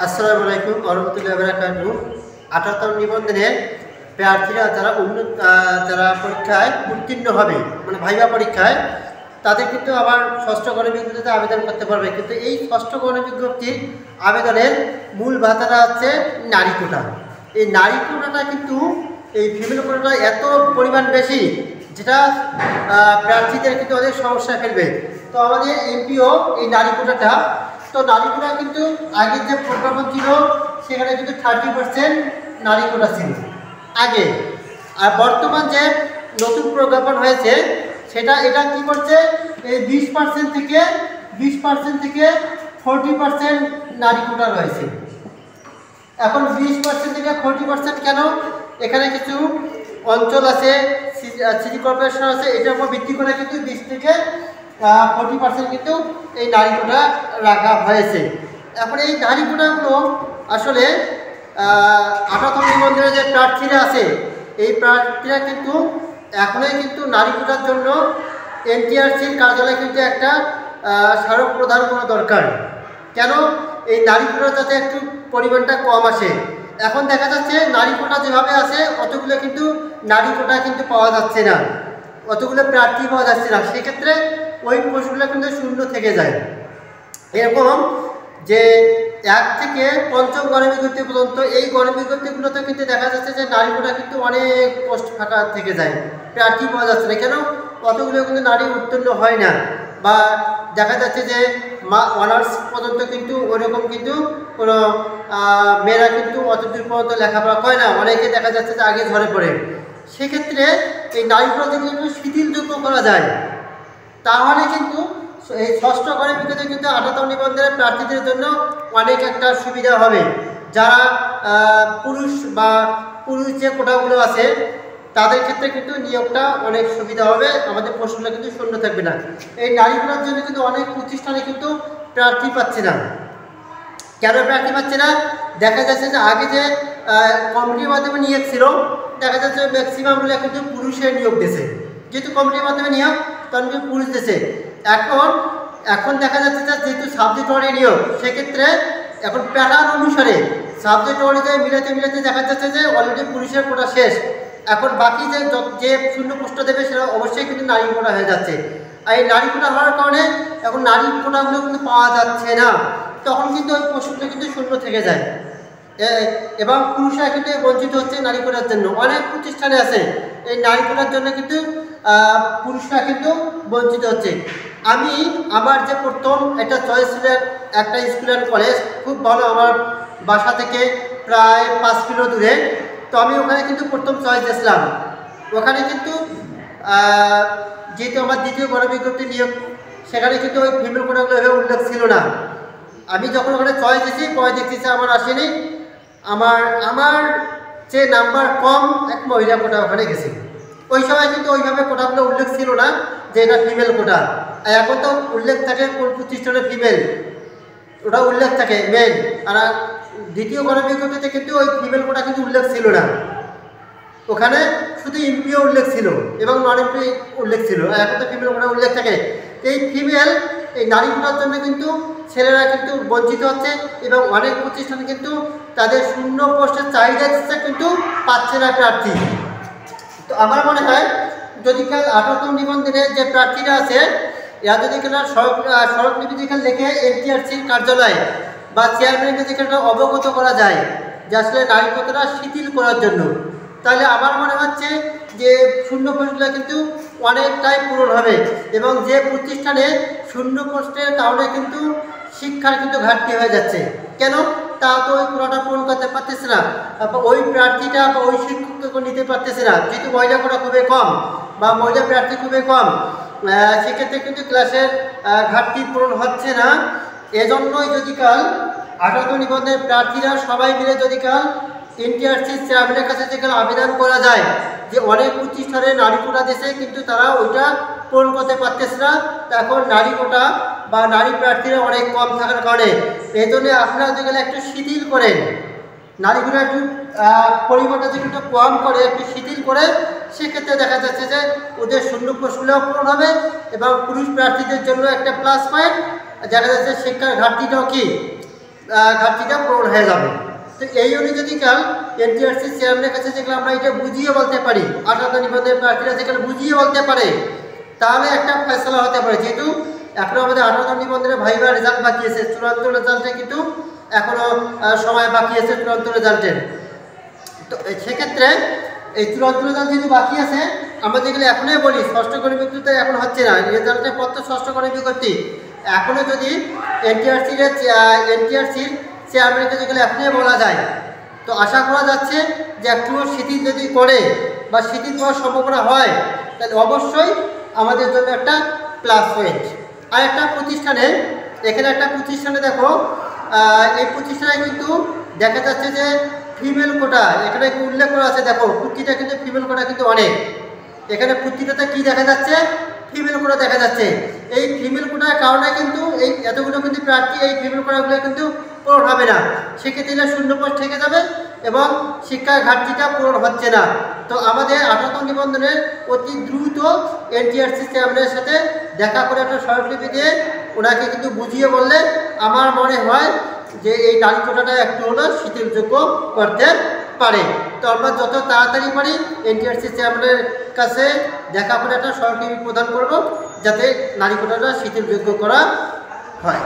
আসসালামু আলাইকুম ওয়া রাহমাতুল্লাহি ওয়া বারাকাতুহু। ৭৮তম নিবন্ধনে প্রার্থীরা যারা পরীক্ষায় উত্তীর্ণ হবে, মানে ভাইভা পরীক্ষায়, তাদের কিন্তু আবার ষষ্ঠ গণবিজ্ঞপ্তিতে আবেদন করতে পারবে। কিন্তু এই ষষ্ঠ গণবিজ্ঞপ্তির আবেদনের মূল বাধাটা হচ্ছে নারী কোটা। এই নারী কোটাটা কিন্তু এই ফিমেল কোটাটা এত পরিমাণ বেশি, যেটা প্রার্থীদের কিন্তু অনেক সমস্যা ফেলবে। তো আমাদের এমপিও এই নারী কোটাটা, তো নারী কোটা কিন্তু আগের যে প্রজ্ঞাপন ছিল সেখানে কিন্তু 30% নারী কোটা ছিল আগে। আর বর্তমান যে নতুন প্রজ্ঞাপন হয়েছে এটা কি করছে, এই 20% থেকে 40% নারী কোটা রয়েছে। এখন 20% থেকে 40% কেন? এখানে কিছু অঞ্চল আছে, সিটি কর্পোরেশন আছে, এটার উপর ভিত্তি করে কিন্তু 20 থেকে 40% কিন্তু এই নারী কোটা রাখা হয়েছে। এখন এই নারী কোটাগুলো আসলে ৭৮তম নিবন্ধনে যে প্রার্থীরা আছে, এই প্রার্থীরা কিন্তু এখনই কিন্তু নারী কোটার জন্য এনটিআরসির কার্যালয়ে কিন্তু একটা স্মারক প্রদান করা দরকার। কেন? এই নারী কোটা যাতে একটু পরিমাণটা কম আসে। এখন দেখা যাচ্ছে নারী কোটা যেভাবে আছে অতগুলো কিন্তু নারী কোটা কিন্তু পাওয়া যাচ্ছে না, অতগুলো প্রার্থী পাওয়া যাচ্ছে না। সেক্ষেত্রে ওই পোস্টগুলো কিন্তু শূন্য থেকে যায়। এরকম যে 1 থেকে 5ম গণবিজ্ঞপ্তি পর্যন্ত এই গণবিজ্ঞপ্তিগুলোতে কিন্তু দেখা যাচ্ছে যে নারী কোটা কিন্তু অনেক পোস্ট ফাঁকা থেকে যায়, প্রার্থী পাওয়া যাচ্ছে না। কেন? অতগুলো কিন্তু নারী উত্তীর্ণ হয় না, বা দেখা যাচ্ছে যে অনার্স পর্যন্ত কিন্তু ওইরকম কিন্তু কোনো মেয়েরা কিন্তু অতদূর পর্যন্ত লেখাপড়া করে না, অনেকে দেখা যাচ্ছে যে আগে ঝরে পড়ে। সেক্ষেত্রে এই নারী কোটা যদি একটু শিথিলযোগ্য করা যায়, তাহলে কিন্তু এই ষষ্ঠ গণবিজ্ঞপ্তি কিন্তু ৭৮তম নিবন্ধনের প্রার্থীদের জন্য অনেক একটা সুবিধা হবে। যারা পুরুষ যে কোটাগুলো আছে তাদের ক্ষেত্রে কিন্তু নিয়োগটা অনেক সুবিধা হবে, আমাদের প্রশ্নটা কিন্তু শূন্য থাকবে না। এই নারী কোটার জন্য কিন্তু অনেক প্রতিষ্ঠানে কিন্তু প্রার্থী পাচ্ছে না। কেন প্রার্থী পাচ্ছে না? দেখা যাচ্ছে যে আগে যে কমিটির মাধ্যমে নিয়োগ ছিল, দেখা যাচ্ছে ম্যাক্সিমামগুলো কিন্তু পুরুষের নিয়োগ দিয়েছে। যেহেতু কমিটির মাধ্যমে নিয়োগ, তখন কিন্তু পুরুষ দিয়েছে। এখন দেখা যাচ্ছে যে যেহেতু সাবজেক্ট ওয়ারি নিয়োগ, সেক্ষেত্রে এখন প্যাটার্ন অনুসারে সাবজেক্ট ওয়ারিতে মিলাতে দেখা যাচ্ছে যে অলরেডি পুরুষের কোটা শেষ। এখন বাকি যে শূন্য পোস্ট দেবে সেটা অবশ্যই কিন্তু নারী কোটা হয়ে যাচ্ছে। আর এই নারী কোটা হওয়ার কারণে এখন নারী কোটাগুলো কিন্তু পাওয়া যাচ্ছে না, তখন কিন্তু ওই পোস্টগুলো কিন্তু শূন্য থেকে যায়, এবং পুরুষরা কিন্তু বঞ্চিত হচ্ছে নারী কোটার জন্য। অনেক প্রতিষ্ঠানে আছে এই নারী কোটার জন্য কিন্তু পুরুষরা কিন্তু বঞ্চিত হচ্ছে। আমার যে প্রথম একটা চয়েস ছিল একটা স্কুল অ্যান্ড কলেজ, খুব ভালো, আমার বাসা থেকে প্রায় 5 কিলো দূরে। তো আমি ওখানে কিন্তু প্রথম চয়েস দিয়েছিলাম। ওখানে কিন্তু যেহেতু আমার দ্বিতীয় গণবিজ্ঞপ্তি নিয়োগ, সেখানে কিন্তু ওই ফিমেল কোটাগুলো এভাবে উল্লেখ ছিল না। আমি যখন ওখানে চয়েস দিয়েছি, পরে দেখতেছি আমার আসেনি। আমার যে নাম্বার কম এক মহিলা কোটা ওখানে গেছে। ওই সময় কিন্তু ওইভাবে কোটাগুলো উল্লেখ ছিল না যে এটা ফিমেল কোটা। আর এখন তো উল্লেখ থাকে কোন প্রতিষ্ঠানে ফিমেল, ওটা উল্লেখ থাকে মেল। আর দ্বিতীয় গণবিজ্ঞপ্তিতে কিন্তু ওই ফিমেল কোটা কিন্তু উল্লেখ ছিল না, ওখানে শুধু এমপিও উল্লেখ ছিল এবং নন এমপি উল্লেখ ছিল। আর এখন তো ফিমেল কোটা উল্লেখ থাকে। এই নারী কোটার জন্য কিন্তু ছেলেরা কিন্তু বঞ্চিত হচ্ছে, এবং অনেক প্রতিষ্ঠান কিন্তু তাদের শূন্য পোস্টের চাহিদা দিচ্ছে কিন্তু পাচ্ছে না প্রার্থী। তো আমার মনে হয় যদি কাল ৭৮তম নিবন্ধনের যে প্রার্থীরা আছে, এরা যদি কেন সড়ক নির্দেশিকা লিখে এনটিআরসির কার্যালয় বা চেয়ারম্যানকে যদি অবগত করা যায় যে আসলে নারী কোটাটা শিথিল করার জন্য, তাহলে আমার মনে হচ্ছে যে শূন্য পোস্টগুলো কিন্তু অনেকটাই পূরণ হবে। এবং যে প্রতিষ্ঠানে শূন্য পোস্টের কারণে কিন্তু শিক্ষার কিন্তু ঘাটতি হয়ে যাচ্ছে, কেন? তা তো ওই কোটাটা পূরণ করতে পারতেছে না, ওই প্রার্থীটা বা ওই শিক্ষককে নিতে পারতেছে না, যেহেতু মহিলা কোটা খুবই কম বা মহিলা প্রার্থী খুবই কম। সেক্ষেত্রে কিন্তু ক্লাসের ঘাটতি পূরণ হচ্ছে না। এজন্যই যদি কাল ৭৮তম নিবন্ধনের প্রার্থীরা সবাই মিলে যদি কাল এনটিআরসি চেয়ারম্যানের কাছে যেখানে আবেদন করা যায় যে অনেক প্রতিষ্ঠানে নারী কোটা দিয়েছে কিন্তু তারা ওইটা পূরণ করতে পারতেছে না, এখন নারী কোটা বা নারী প্রার্থীরা অনেক কম থাকার কারণে এই জন্য আপনারা যেখানে একটু শিথিল করেন, নারী কোটা একটু পরিমাণটা যদি একটু কম করে একটু শিথিল করে, সেক্ষেত্রে দেখা যাচ্ছে যে ওদের শূন্য পোস্টগুলোও পূরণ হবে এবং পুরুষ প্রার্থীদের জন্য একটা প্লাস পয়েন্ট। দেখা যাচ্ছে শিক্ষার ঘাটতিটাও কি ঘাটতিটা পূরণ হয়ে যাবে। তো এই অনুযায়ী কাল এনটিআরসি চেয়ারম্যানের কাছে যেগুলো আমরা এটা বুঝিয়ে বলতে পারি, 18 নিবন্ধনের প্রার্থীরা যেগুলো বুঝিয়ে বলতে পারে, তাহলে একটা ফয়সলা হতে পারে। যেহেতু এখনো আমাদের 18 নিবন্ধনের ভাইবা রেজাল্ট বাকি আছে, চূড়ান্ত রেজাল্টে কিন্তু এখনো সময় বাকি আছে চূড়ান্ত রেজাল্টের। তো সেক্ষেত্রে এই চূড়ান্ত রেজাল্ট যেহেতু বাকি আছে, আমরা যেগুলো এখনই বলি ষষ্ঠ গণ বিজ্ঞপ্তি এখন হচ্ছে না, রেজাল্টের পর তো ষষ্ঠ গণ বিজ্ঞপ্তি, এখনও যদি এনটিআরসির চেয়ারম্যানকে যেগুলো এখনই বলা যায়, তো আশা করা যাচ্ছে যে একটুও শিথিল যদি করে বা শিথিল করার সম্ভাবনা হয়, তাহলে অবশ্যই আমাদের জন্য একটা প্লাস পয়েন্ট। আর একটা প্রতিষ্ঠানে, এখানে একটা প্রতিষ্ঠানে দেখো, এই প্রতিষ্ঠানে কিন্তু দেখা যাচ্ছে যে ফিমেল কোটা এখানে উল্লেখ করা আছে। দেখো প্রতিটা কিন্তু ফিমেল কোটা কিন্তু অনেক, এখানে প্রতিটাতে কি দেখা যাচ্ছে, ফিমেল কোটা দেখা যাচ্ছে। এই ফিমেল কোটার কারণে কিন্তু এই এতগুলো কিন্তু প্রার্থী এই ফিমেল কোটাগুলো কিন্তু পূরণ হবে না, সেক্ষেত্রে শূন্য পোস্ট থেকে যাবে এবং শিক্ষার ঘাটতিটা পূরণ হচ্ছে না। তো আমাদের 18 নিবন্ধনের অতি দ্রুত এনটিআরসি চেয়ারম্যানের সাথে দেখা করে একটা স্মারকলিপি দিয়ে ওনাকে কিন্তু বুঝিয়ে বললে আমার মনে হয় যে এই নারী কোটাটা একটু হলেও শিথিলযোগ্য করতে পারে। তো আমরা যত তাড়াতাড়ি পারি এনটিআরসি চেয়ারম্যানের কাছে দেখা করে একটা স্মারকলিপি প্রদান করব, যাতে নারী কোটাটা শিথিলযোগ্য করা হয়।